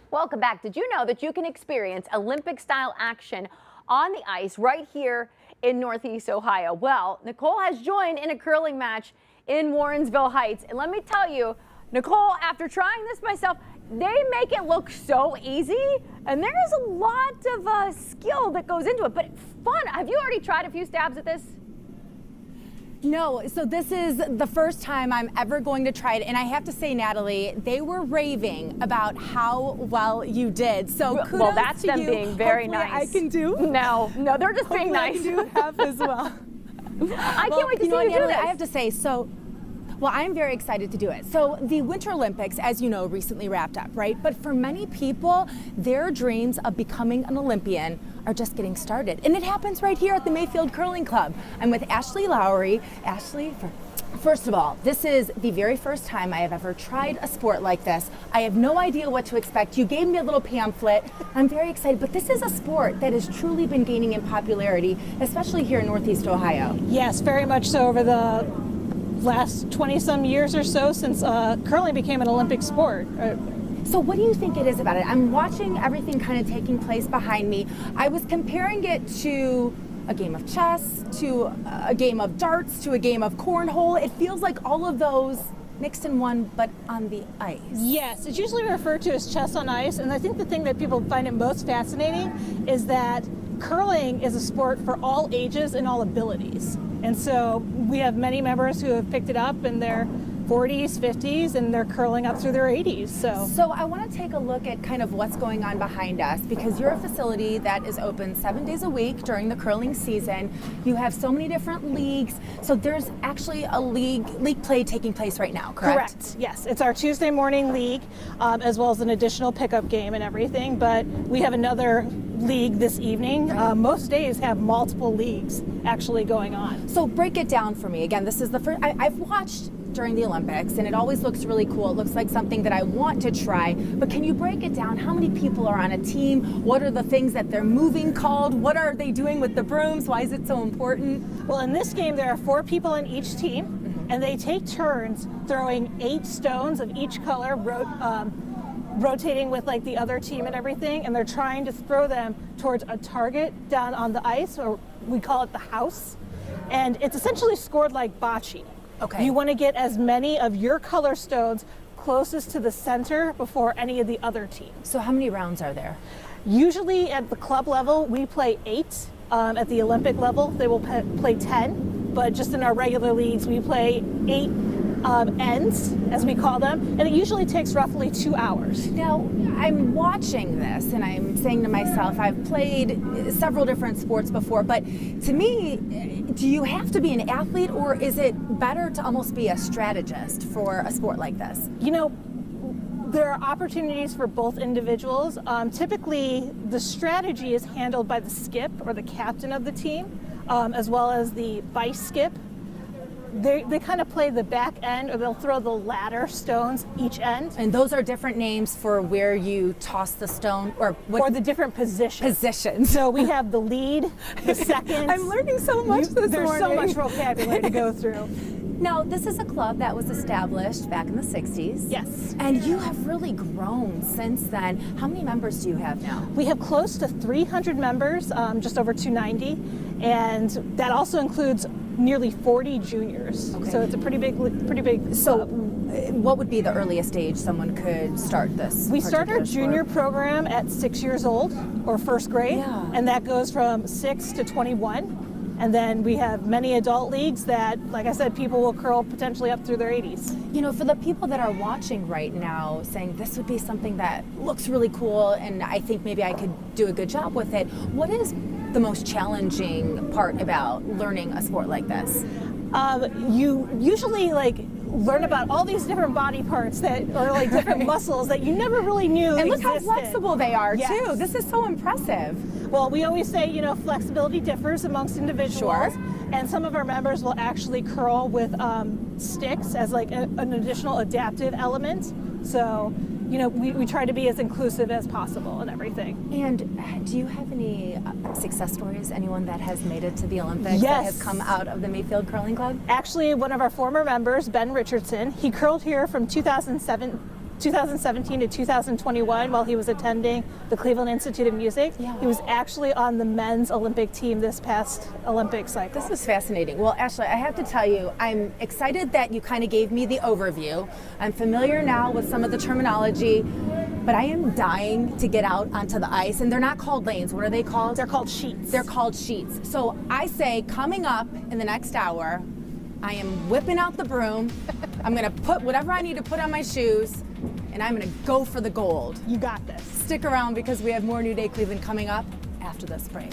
Welcome back. Did you know that you can experience Olympic-style action on the ice right here in Northeast Ohio? Well, Nicole has joined in a curling match in Warrensville Heights. And let me tell you, Nicole, after trying this myself, they make it look so easy. And there is a lot of skill that goes into it, but fun. Have you already tried a few stabs at this? No, so this is the first time I'm ever going to try it, and I have to say, Natalie, they were raving about how well you did. So kudos well, that's to them you. being very Hopefully nice. I can do. No, they're just being nice. I can do half as well. I can't wait to see you do Natalie, this. I have to say, well, I'm very excited to do it. So the Winter Olympics, as you know, recently wrapped up, right? But for many people, their dreams of becoming an Olympian are just getting started. And it happens right here at the Mayfield Curling Club. I'm with Ashley Lowry. Ashley, first of all, this is the very first time I have ever tried a sport like this. I have no idea what to expect. You gave me a little pamphlet. I'm very excited, but this is a sport that has truly been gaining in popularity, especially here in Northeast Ohio. Yes, very much so over the last 20-some years or so since curling became an Olympic sport. So what do you think it is about it? I'm watching everything kind of taking place behind me. I was comparing it to a game of chess, to a game of darts, to a game of cornhole. It feels like all of those mixed in one, but on the ice. Yes, it's usually referred to as chess on ice, and I think the thing that people find it most fascinating is that curling is a sport for all ages and all abilities. And so we have many members who have picked it up in their 40s, 50s, and they're curling up through their 80s. So I want to take a look at kind of what's going on behind us, because you're a facility that is open 7 days a week during the curling season. You have so many different leagues. So there's actually a league play taking place right now, correct? Correct, yes. It's our Tuesday morning league, as well as an additional pickup game and everything, but we have another league this evening. Most days have multiple leagues actually going on. So break it down for me. Again, this is the first, I've watched during the Olympics, and it always looks really cool. It looks like something that I want to try, but can you break it down? How many people are on a team? What are the things that they're moving called? What are they doing with the brooms? Why is it so important? Well, in this game, there are 4 people in each team, and they take turns throwing 8 stones of each color, rotating with like the other team and everything, and they're trying to throw them towards a target down on the ice, or we call it the house, and it's essentially scored like bocce. Okay. You want to get as many of your color stones closest to the center before any of the other teams. So how many rounds are there? Usually at the club level, we play 8. At the Olympic level, they will play 10. But just in our regular leagues, we play 8 ends, as we call them, and it usually takes roughly 2 hours. Now, I'm watching this and I'm saying to myself, I've played several different sports before, but to me, do you have to be an athlete, or is it better to almost be a strategist for a sport like this? You know, there are opportunities for both individuals. Typically, the strategy is handled by the skip or the captain of the team, as well as the vice skip. They kind of play the back end, or they'll throw the ladder stones each end. And those are different names for where you toss the stone, or the different positions. So we have the lead, the second. I'm learning so much this There's morning. so much vocabulary to go through. Now, this is a club that was established back in the 60s. Yes. And you have really grown since then. How many members do you have now? We have close to 300 members, just over 290, and that also includes nearly 40 juniors. Okay. So it's a pretty big club. So what would be the earliest age someone could start this? We start our junior program at 6 years old, or first grade, and that goes from 6 to 21. And then we have many adult leagues that, like I said, people will curl potentially up through their 80s. You know, for the people that are watching right now saying this would be something that looks really cool and I think maybe I could do a good job with it, what is the most challenging part about learning a sport like this? You usually learn about all these different body parts or different muscles that you never really knew and existed. Look how flexible they are, yes. too. This is so impressive. Well, we always say, flexibility differs amongst individuals. Sure. And some of our members will actually curl with sticks as an additional adaptive element. So, we try to be as inclusive as possible and everything. And do you have any success stories? Anyone that has made it to the Olympics Yes. that has come out of the Mayfield Curling Club? Actually, one of our former members, Ben Richardson, he curled here from 2007 2017 to 2021 while he was attending the Cleveland Institute of Music. Yeah. He was actually on the men's Olympic team this past Olympic cycle. This is fascinating. Well, Ashley, I have to tell you, I'm excited that you kind of gave me the overview. I'm familiar now with some of the terminology, but I am dying to get out onto the ice. And they're not called lanes. What are they called? They're called sheets. They're called sheets. So I say, coming up in the next hour, I am whipping out the broom. I'm going to put whatever I need to put on my shoes, and I'm going to go for the gold. You got this. Stick around because we have more New Day Cleveland coming up after this break.